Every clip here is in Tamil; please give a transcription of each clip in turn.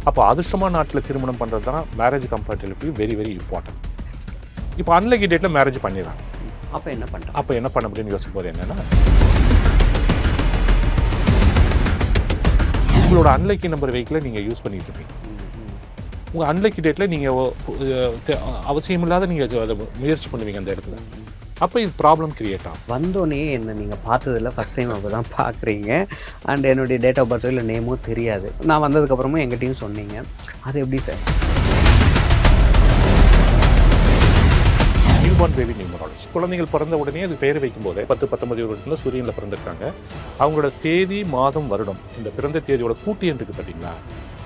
அப்போ அதிர்ஷ்டமான நாட்டில் திருமணம் பண்ணுறது தான் marriage compatibility very very important. இப்போ அன்லக்கி டேட்டில் மேரேஜ் பண்ணிடுறாங்க. அப்போ என்ன பண்ணுறோம்? அப்போ என்ன பண்ண முடியும்னு யோசிக்கும் போது என்னென்னா, உங்களோட அன்லக்கி நம்பர் வெஹிக்கிளை நீங்கள் யூஸ் பண்ணிட்டு இருப்பீங்க. உங்கள் அன்லக்கி டேட்டில் நீங்கள் அவசியமில்லாத நீங்கள் அதை முயற்சி பண்ணுவீங்க அந்த இடத்துல. அப்போ இது ப்ராப்ளம் கிரியேட் ஆகும். வந்தோடனே என்ன நீங்கள் பார்த்ததில்ல, ஃபஸ்ட் டைம் அப்போ தான் பார்க்குறீங்க. அண்ட் என்னுடைய டேட் ஆஃப் பர்த்தோ இல்லை நேமோ தெரியாது. நான் வந்ததுக்கப்புறமும் எங்கிட்டையும் சொன்னீங்க. அது எப்படி சார்? Newborn baby numerology. குழந்தைகள் பிறந்த உடனே அது பேர் வைக்கும்போதே 10-19 வருடத்தில் சூரியனில் பிறந்திருக்காங்க. அவங்களோட தேதி, மாதம், வருடம், இந்த பிறந்த தேதியோட கூட்டு எண் இருக்குது பார்த்தீங்களா,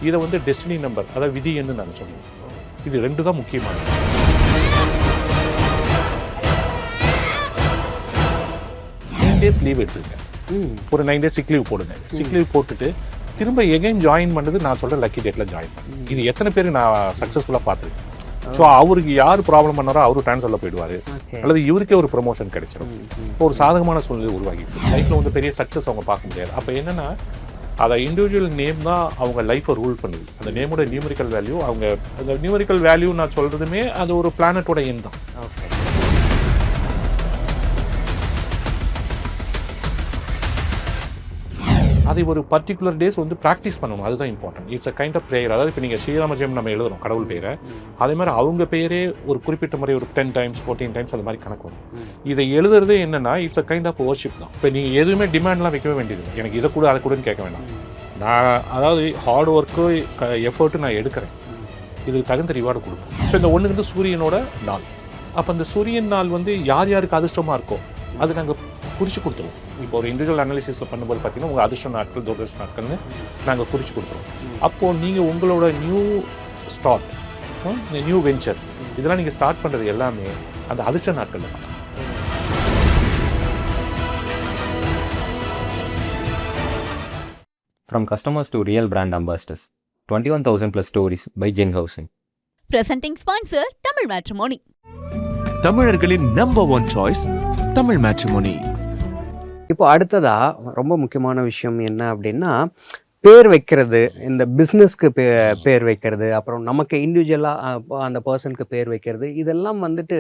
இதை வந்து டெஸ்டினி நம்பர், அதாவது விதி எண்ணு நாங்கள் சொல்லுவோம். இது 2 தான் முக்கியமானது. டேஸ் லீவ் எடுத்துங்க. ஒரு 9 டேஸ் சிக் லீவ் போடுங்க. சிக் லீவ் போட்டுட்டு திரும்ப எகைன் ஜாயின் பண்ணது நான் சொல்கிற லக்கி டேட்டில் ஜாயின் பண்ணு. இது எத்தனை பேர் நான் சக்ஸஸ்ஃபுல்லாக பார்த்துருக்கேன். ஸோ அவருக்கு யார் ப்ராப்ளம் பண்ணாரோ அவரு ட்ரான்ஸ்ஃபரில் போயிடுவார், அல்லது இவருக்கே ஒரு ப்ரொமோஷன் கிடைச்சிடும். இப்போ ஒரு சாதகமான சூழ்நிலை உருவாகிட்டு லைஃப்பில் வந்து பெரிய சக்ஸஸ் அவங்க பார்க்க முடியாது. அப்போ என்னென்னா, அதை இண்டிவிஜுவல் நேம் தான் அவங்க லைஃப்பை ரூல் பண்ணுது. அந்த நேமோட நியூமரிக்கல் வேல்யூ, அவங்க அந்த நியூமரிக்கல் வேல்யூ நான் சொல்கிறதுமே அது ஒரு பிளானட்டோட எண் தான். அதை ஒரு பர்டிகுலர் டேஸ் வந்து ப்ராக்டிஸ் பண்ணணும். அதுதான் important. It's a kind of prayer. அதாவது இப்போ நீங்கள் ஸ்ரீராம ஜெயம் நம்ம எழுதுறோம் கடவுள் பேரை, அதே மாதிரி அவங்க பேரே ஒரு குறிப்பிட்ட முறை ஒரு 10 டைம்ஸ் 14 டைம்ஸ் அந்த மாதிரி கணக்கு வரும். இதை எழுதுறதே என்னன்னா, it's a kind of worship தான். இப்போ நீங்கள் எதுவுமே டிமாண்ட்லாம் வைக்கவே வேண்டியது, எனக்கு இதை கூட அதை கூடன்னு கேட்க வேண்டாம். நான் அதாவது ஹார்ட் ஒர்க்கு எஃபர்ட்டு நான் எடுக்கிறேன், இதுக்கு தகுந்த ரிவார்டு கொடுப்பேன். ஸோ இந்த ஒன்று வந்து சூரியனோட நாள். அப்போ அந்த சூரியன் நாள் வந்து யார் யாருக்கு அதிர்ஷ்டமாக இருக்கோ அது நாங்கள் குறித்து கொடுத்துருவோம். இப்போ ஒரு இண்டிவிஜுவல் அனாலிசிஸில் பண்ணும்போது பார்த்தீங்கன்னா, உங்கள் அதிர்ஷ்ட நாட்கள், துரதிர்ஷ்ட நாட்கள்னு நாங்கள் குறித்து கொடுத்துருவோம். அப்போது நீங்கள் உங்களோட நியூ ஸ்டார்ட், நியூ வெஞ்சர், இதெல்லாம் நீங்கள் ஸ்டார்ட் பண்ணுறது எல்லாமே அந்த அதிர்ஷ்ட நாட்கள் தான். From customers to real brand ambassadors, 21,000 plus stories by Gen Housing. Presenting sponsor Tamil Matrimony. தமிழர்களின் நம்பர் 1 சாய்ஸ் தமிழ் மேட்ரிமோனி. இப்போ அடுத்ததாக ரொம்ப முக்கியமான விஷயம் என்ன அப்படின்னா, பேர் வைக்கிறது. இந்த பிஸ்னஸ்க்கு பேர் வைக்கிறது, அப்புறம் நமக்கு இண்டிவிஜுவலாக அந்த பர்சனுக்கு பேர் வைக்கிறது, இதெல்லாம் வந்துட்டு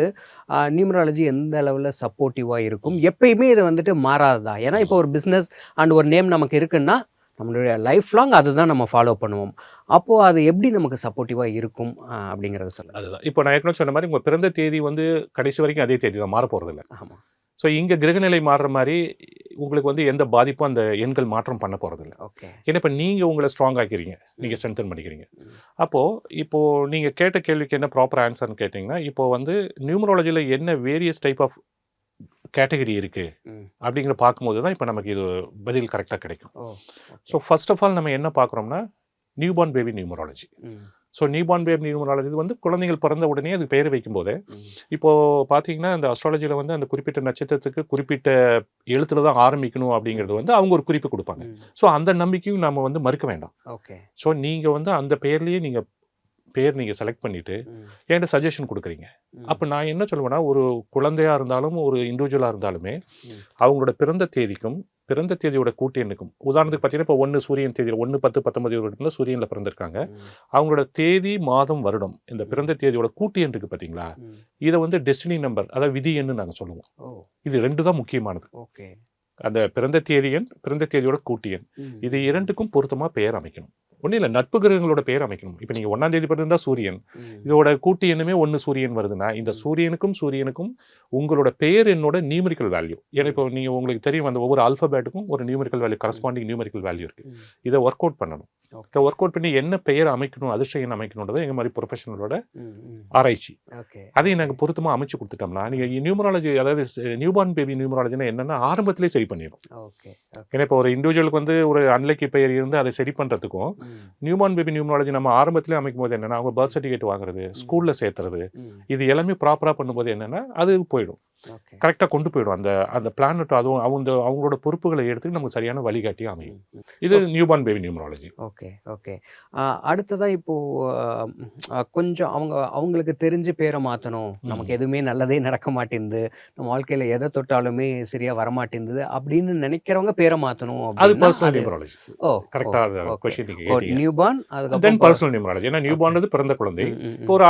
நியூமராலஜி எந்த அளவில் சப்போர்ட்டிவாக இருக்கும்? எப்பயுமே இது வந்துட்டு மாறாததா? ஏன்னா இப்போ ஒரு பிஸ்னஸ் அண்ட் ஒரு நேம் நமக்கு இருக்குன்னா நம்மளுடைய லைஃப் லாங் அதுதான் நம்ம ஃபாலோ பண்ணுவோம். அப்போது அது எப்படி நமக்கு சப்போர்ட்டிவாக இருக்கும் அப்படிங்கிறத சொல்லுங்கள். அதுதான் இப்போ நான் ஏற்கனவே சொன்ன மாதிரி, உங்கள் பிறந்த தேதி வந்து கடைசி வரைக்கும் அதே தேதி தான், மாற போகிறதில்ல. ஆமாம். ஸோ இங்கே கிரகநிலை மாறுற மாதிரி உங்களுக்கு வந்து எந்த பாதிப்பும் அந்த எண்கள் மாற்றம் பண்ண போகிறதில்ல. ஓகே. ஏன்னா இப்போ நீங்கள் உங்களை ஸ்ட்ராங் ஆக்கிறீங்க, நீங்கள் ஸ்ட்ரென்தன் பண்ணிக்கிறீங்க. இப்போது நீங்கள் கேட்ட கேள்விக்கு என்ன ப்ராப்பர் ஆன்சர்னு கேட்டிங்கன்னா, இப்போது வந்து நியூமராலஜியில் என்ன வேரியஸ் டைப் ஆஃப் கேட்டகரி இருக்குது அப்படிங்கிற பார்க்கும்போது தான் இப்போ நமக்கு இது பதில் கரெக்டாக கிடைக்கும். ஸோ ஃபர்ஸ்ட் ஆஃப் ஆல் நம்ம என்ன பார்க்குறோம்னா, newborn baby numerology. So newborn baby numerology வந்து குழந்தைகள் பிறந்த உடனே அது பேர் வைக்கும்போது, இப்போது பார்த்தீங்கன்னா அந்த அஸ்ட்ராலஜியில் வந்து அந்த குறிப்பிட்ட நட்சத்திரத்துக்கு குறிப்பிட்ட எழுத்துல தான் ஆரம்பிக்கணும் அப்படிங்கிறது வந்து அவங்க ஒரு குறிப்பு கொடுப்பாங்க. ஸோ அந்த நம்பிக்கையும் நம்ம வந்து மறுக்க வேண்டாம். ஓகே. ஸோ நீங்கள் வந்து அந்த பேர்லேயே நீங்கள் செலக்ட் பண்ணிவிட்டு என்கிட்ட சஜஷன் கொடுக்குறீங்க. அப்போ நான் என்ன சொல்லுவேன்னா, ஒரு குழந்தையாக இருந்தாலும் ஒரு இண்டிவிஜுவலாக இருந்தாலுமே அவங்களோட பிறந்த தேதிக்கும் பிறந்த தேதியோட கூட்டு எண்ணுக்கும், உதாரணத்துக்கு பார்த்தீங்கன்னா இப்போ 1 சூரியன் தேதி 1-10-19 வருடத்தில் சூரியனில் பிறந்திருக்காங்க. அவங்களோட தேதி, மாதம், வருடம், இந்த பிறந்த தேதியோட கூட்டு எண் இருக்குது பார்த்தீங்களா, இதை வந்து டெஸ்டினி நம்பர், அதாவது விதி எண்ணு நாங்கள் சொல்லுவோம். இது 2 தான் முக்கியமானது. ஓகே. அந்த பிறந்த தேதி எண், பிறந்த தேதியோட கூட்டு எண், இது 2க்கும் பொருத்தமாக பெயர் அமைக்கணும். ஒன்றும் இல்லை, நட்பு கிரகங்களோட பெயர் அமைக்கணும். இப்போ நீங்கள் 1ஆம் தேதி பிறந்தா சூரியன், இதோட கூட்டு எண்ணுமே 1 சூரியன் வருதுன்னா, இந்த சூரியனுக்கும் உங்களோட பெயர் என்னோட நியூமரிக்கல் வேல்யூ. ஏன்னா இப்போ நீங்கள் உங்களுக்கு தெரியும், அந்த ஒவ்வொரு ஆல்ஃபபேட்டுக்கும் ஒரு numerical value, corresponding numerical value இருக்குது. இதை ஒர்க் அவுட் பண்ணணும். ஒர்க் அவுட் பண்ணி என்ன பெயர் அமைக்கணும், அதிர்ஷ்ட எண் அமைக்கணுன்றதை எங்கள் மாதிரி ப்ரொஃபஷனலோட ஆராய்ச்சி. அதை நாங்கள் பொருத்தமாக அமைச்சு கொடுத்துட்டோம்னா, நீங்கள் நியூமராலஜி, அதாவது நியூபார்ன் பேபி நியூமராலஜினா என்னென்னா ஆரம்பத்திலே சரி பண்ணிடும். ஏன்னா இப்போ ஒரு இண்டிவிஜுவலுக்கு வந்து ஒரு அன்லக்கி பெயர் இருந்து அதை சரி பண்ணுறதுக்கும், நியூபார்ன் பேபி நியூமராலஜி நம்ம ஆரம்பத்திலே அமைக்கும் போது என்னன்னா, அவங்க பர்த் சர்டிஃபிகேட் வாங்குறது, ஸ்கூல்ல சேர்த்துறது, இது எல்லாமே ப்ராப்பரா பண்ணும்போது என்னன்னா அது போயிடும், கரெக்டா கொண்டு போயிடும். அந்த பிளானட் அதுவும் அவங்களோட பொறுப்புகளை எடுத்து நமக்கு சரியான வழிகாட்டியும் அமையும். இது newborn baby numerology. Okay, okay. அடுத்ததா இப்போ கொஞ்சம் அவங்களுக்கு தெரிஞ்சு பேரை மாத்தணும். நமக்கு எதுவுமே நல்லதே நடக்க மாட்டேன்து. நம்ம வாழ்க்கையில எத தொட்டாலுமே சரியா வரமாட்டேன்து அப்படின்னு நினைக்கிறவங்க பேரை மாத்தணும் அது அப்படின்னா பர்சனல் அது நியூமராலஜி. ஓ! கரெக்டா ஓ! ஓகே. கொஸ்டின் நீங்க ஓ! கேட்டீங்க. நியூபார்ன் தென் அதுக்கப்புறம் பர்சனல் நியூமராலஜி. ஏன்னா ஓகே. நியூபார்ன்றது பிறந்த குழந்தை. இப்போ ம். ஒரு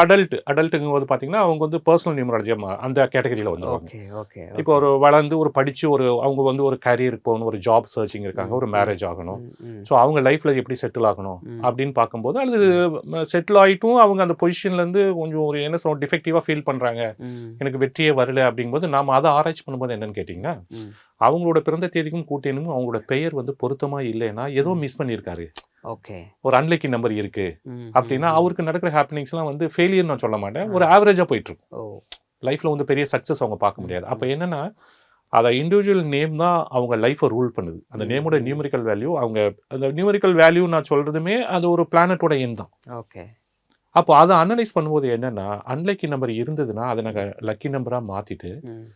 அடல்ட்டுங்கும்போது பார்த்தீங்கன்னா அவங்க வந்து பர்சனல் நியூமராலஜி அந்த கேட்டகரியில் வந்துருவாங்க. ஓகே, ஓகே, இப்போ ஓகே. ஒரு வளர்ந்து ஒரு படிச்சு அவங்க வந்து ஒரு கரியருக்கு போகணும், ஒரு ஜாப் சர்ச்சிங் இருக்காங்க, ஒரு ம். மேரேஜ் ஆகணும். ம். ஸோ அவங்க லைஃப்ல எப்படி செட்டில் ஆகணும் ம். அப்படின்னு பார்க்கும்போது அது செட்டில் ஆகிட்டும் அவங்க அந்த பொசிஷன்லேருந்து கொஞ்சம் ஒரு என்ன சொல்ல டிஃபெக்டிவாக ஃபீல் பண்ணுறாங்க, ம். எனக்கு வெற்றியே வரல அப்படிங்கும்போது நாம் அதை ஆராய்ச்சி பண்ணும்போது என்னன்னு கேட்டிங்கன்னா, ம். அவங்களோட பிறந்த தேதிக்கும் கூட்டேனும் அவங்களோட பெயர் வந்து பொருத்தமாக இல்லைன்னா ஏதோ மிஸ் பண்ணியிருக்காரு, ஓகே. ஒரு அன்லக்கி நம்பர் இருக்கு ம். அப்படின்னா ம். அவருக்கு நடக்கிற ஹாப்பனிங்ஸ்லாம் வந்து ஃபெயிலியர் நான் சொல்ல மாட்டேன், ஒரு ஆவரேஜாக போயிட்டு இருக்கும். ஓ! லைஃப்பில் வந்து பெரிய சக்ஸஸ் அவங்க பார்க்க முடியாது. அப்போ என்னன்னா அதை இண்டிவிஜுவல் நேம் தான் அவங்க லைஃப்பை ரூல் பண்ணுது. அந்த நேமோட நியூமரிக்கல் வேல்யூ அந்த நியூமரிக்கல் வேல்யூ நான் சொல்கிறதுமே அது ஒரு பிளானட்டோட எண் தான். ஓகே. அப்போ அதை அனலைஸ் பண்ணும்போது என்னன்னா அன்லக்கி நம்பர் இருந்ததுன்னா அதை நாங்கள் லக்கி நம்பராக மாற்றிட்டு ம்.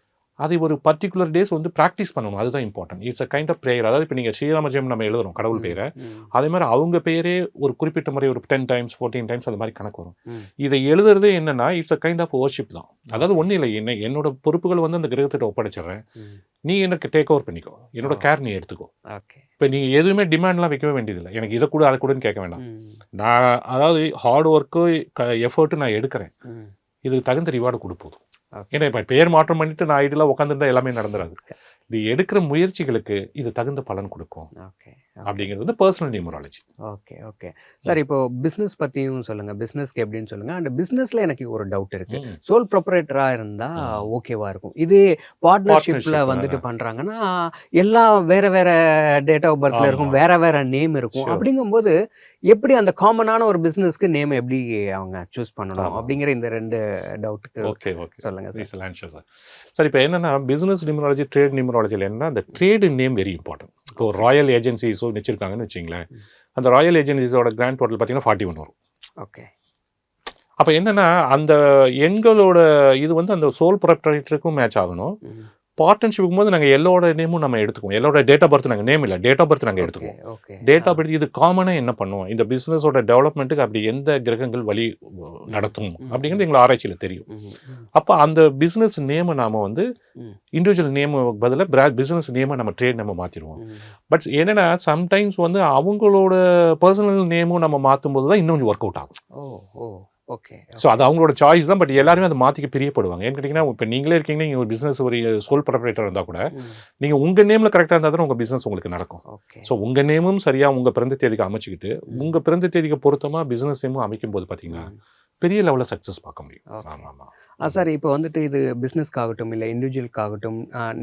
அதை ஒரு பர்டிகுலர் டேஸ் வந்து ப்ராக்டிஸ் பண்ணணும். அதுதான் important. It's a kind of prayer. அதாவது இப்போ நீங்கள் ஸ்ரீராம ஜெயம் நம்ம எழுதுறோம் கடவுள் பேரை, ம். அதே மாதிரி அவங்க பேரே ஒரு குறிப்பிட்ட முறை ஒரு 10 டைம்ஸ் 14 டைம்ஸ் அந்த மாதிரி கணக்கு வரும். ம். இதை எழுதுறதே என்னன்னா it's a kind of worship தான். அதாவது ஒன்றும் இல்லை, என்னோட பொறுப்புகள் வந்து அந்த கிரகத்திட்ட ஒப்படைச்சிடுறேன், ம். நீ எனக்கு டேக் ஓவர் பண்ணிக்கோ, என்னோட கேர் நீ எடுத்துக்கோ. ஓகே. இப்போ நீங்கள் எதுவுமே டிமாண்ட்லாம் வைக்கவே வேண்டியதில்லை, எனக்கு இதை கூட அதை கூடன்னு கேட்க வேண்டாம். ம். நான் அதாவது ஹார்ட் ஒர்க்கு எஃபர்ட்டு நான் எடுக்கிறேன், ம். இதுக்கு தகுந்த ரிவார்டு கொடுப்போம். ஓகே. ஏன்னா இப்போ பேர் மாற்றம் பண்ணிட்டு நான் ஐடியில் உட்காந்துருந்தா எல்லாமே நடந்துடாது. இது எடுக்கிற முயற்சிகளுக்கு இது தகுந்த பலன் கொடுக்கும் ஓகே. அப்படிங்கிறது வந்து personal numerology. Okay, okay. Sir இப்போ பிஸ்னஸ் பற்றியும் சொல்லுங்கள், பிஸ்னஸ்க்கு எப்படின்னு சொல்லுங்கள். அண்ட் பிஸ்னஸில் எனக்கு ஒரு டவுட் இருக்குது. சோல் ப்ரொப்ரேட்டராக இருந்தால் ஓகேவா இருக்கும். இது பார்ட்னர்ஷிப்பில் வந்துட்டு பண்ணுறாங்கன்னா எல்லாம் வேறு வேறு டேட் ஆஃப் பர்த்தில் இருக்கும், வேறு வேறு நேம் இருக்கும். அப்படிங்கும்போது எப்படி அந்த காமனான ஒரு பிஸ்னஸ்க்கு நேம் எப்படி அவங்க சூஸ் பண்ணணும் அப்படிங்கிற இந்த 2 டவுட்டுக்கு ஓகே சொல்லுங்கள் சார். Answer sir. சார் இப்போ என்னன்னா பிஸ்னஸ் நியூமராலஜி ட்ரேட் நியூமராலஜியில் என்னன்னா அந்த ட்ரேடு நேம் வெரி இம்பார்ட்டன்ட். இப்போ ராயல் ஏஜென்சிஸோ வச்சிருக்காங்கன்னு வச்சிங்களேன், அந்த ராயல் ஏஜென்சிஸோட கிராண்ட் டோட்டல் பார்த்தீங்கன்னா 41 வரும். ஓகே. அப்போ என்னன்னா அந்த எண்களோட இது வந்து அந்த சோல் ப்ரொப்ரைட்டருக்கும் மேட்ச் ஆகணும். பார்ட்னர்ஷிப்புக்கும் போது நாங்கள் எல்லோட நேமும் நம்ம எடுத்துக்குவோம். எல்லோட டேட் ஆஃப் பர்த் நாங்கள் நேம் இல்லை, டேட் ஆஃப் பர்த் நாங்கள் எடுத்துக்குவோம். ஓகே. டேட் ஆஃப் பர்த் இது காமனாக என்ன பண்ணுவோம், இந்த பிஸ்னஸோட டெவலப்மெண்ட்டுக்கு அப்படி எந்த கிரகங்கள் வழி நடத்தும் அப்படிங்கிறது எங்களை ஆராய்ச்சியில் தெரியும். அப்போ அந்த பிஸ்னஸ் நேமை நாம் வந்து இண்டிவிஜுவல் நேம் பதிலாக பிஸ்னஸ் நேமை நம்ம ட்ரேட் நம்ம மாற்றிடுவோம். பட் என்னென்னா சம்டைம்ஸ் வந்து அவங்களோட பர்சனல் நேமும் நம்ம மாற்றும் போது தான் இன்னும் கொஞ்சம் ஒர்க் அவுட் ஆகும். ஓகே. ஸோ அது அவங்களோட சாய்ஸ் தான். பட் எல்லாருமே அதை மாற்றிக்க பிரியப்படுவாங்க. ஏன்னு கேட்டிங்கன்னா இப்போ நீங்களே இருக்கீங்கன்னா நீங்கள் ஒரு பிஸ்னஸ் ஒரு சோல் ப்ரொப்ரைட்டர் இருந்தால் கூட நீங்கள் உங்கள் நேமில் கரெக்டாக இருந்தால் தான் உங்கள் பிஸ்னஸ் உங்களுக்கு நடக்கும். ஸோ உங்கள் நேமும் சரியாக உங்கள் பிறந்த தேதிக்கு அமைச்சிக்கிட்டு உங்கள் பிறந்த தேதிக்கு பொருத்தமாக பிஸ்னஸ் நேமும் அமைக்கும் போது பார்த்தீங்கன்னா பெரிய லெவலில் சக்ஸஸ் பார்க்க முடியும். ஆமாம் சார். இப்போ வந்துட்டு இது பிஸ்னஸ்க்காகட்டும் இல்லை இண்டிவிஜுவலுக்காகட்டும்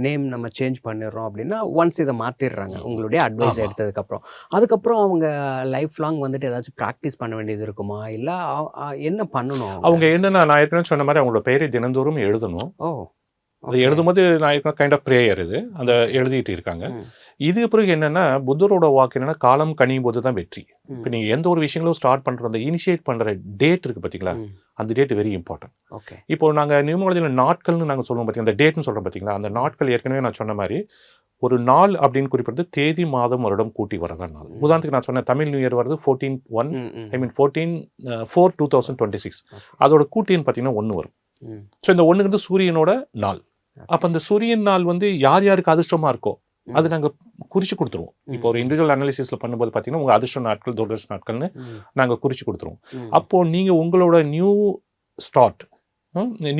நேம் நம்ம சேஞ்ச் பண்ணிடுறோம் அப்படின்னா ஒன்ஸ் இதை மாற்றிடுறாங்க உங்களுடைய அட்வைஸ் எடுத்ததுக்கப்புறம். அதுக்கப்புறம் அவங்க லைஃப் லாங் வந்துட்டு ஏதாச்சும் ப்ராக்டிஸ் பண்ண வேண்டியது இருக்குமா, இல்லை என்ன பண்ணணும் அவங்க? என்னென்னா நான் ஏற்கனவே சொன்ன மாதிரி அவங்களோட பெயரை தினந்தோறும் எழுதணும். அது எழுதும்போது நான் ஏற்கனவே கைண்ட் ஆஃப் ப்ரேயர் இது அந்த எழுதிட்டு இருக்காங்க. இதுக்கு பிறகு என்னென்னா புத்தரோட வாக்கு என்னென்னா காலம் கனியும் போது தான் வெற்றி. இப்போ நீங்கள் எந்த ஒரு விஷயங்களும் ஸ்டார்ட் பண்ணுற அந்த இனிஷியேட் பண்ணுற டேட் இருக்குது பார்த்தீங்களா, அந்த டேட் வெரி இம்பார்ட்டன்ட். ஓகே. இப்போ நாங்கள் நியூமராலஜியில் நாட்கள்னு நாங்கள் சொல்லுவோம் பார்த்தீங்கன்னா, அந்த டேட்னு சொல்கிறோம் பார்த்தீங்களா, அந்த நாட்கள் ஏற்கனவே நான் சொன்ன மாதிரி ஒரு நாள் அப்படின்னு குறிப்பிட்டு தேதி மாதம் வருடம் கூட்டி வரதான் நாள். உதாரணத்துக்கு நான் சொன்ன தமிழ் நியூ இயர் வருது 14/4/2026. அதோட கூட்டின்னு பார்த்தீங்கன்னா 1 வரும். ஸோ இந்த 1 வந்து சூரியனோட நாள். அப்போ அந்த சூரியன் நாள் வந்து யார் யாருக்கு அதிர்ஷ்டமாக இருக்கோ அது நாங்கள் குறித்து கொடுத்துருவோம். இப்போ ஒரு இண்டிவிஜுவல் அனாலிசிஸில் பண்ணும்போது பார்த்தீங்கன்னா உங்கள் அதிர்ஷ்ட நாட்கள் துரதிர்ஷ்ட நாட்கள்னு நாங்கள் குறித்து கொடுத்துருவோம். அப்போது நீங்கள் உங்களோட நியூ ஸ்டார்ட்,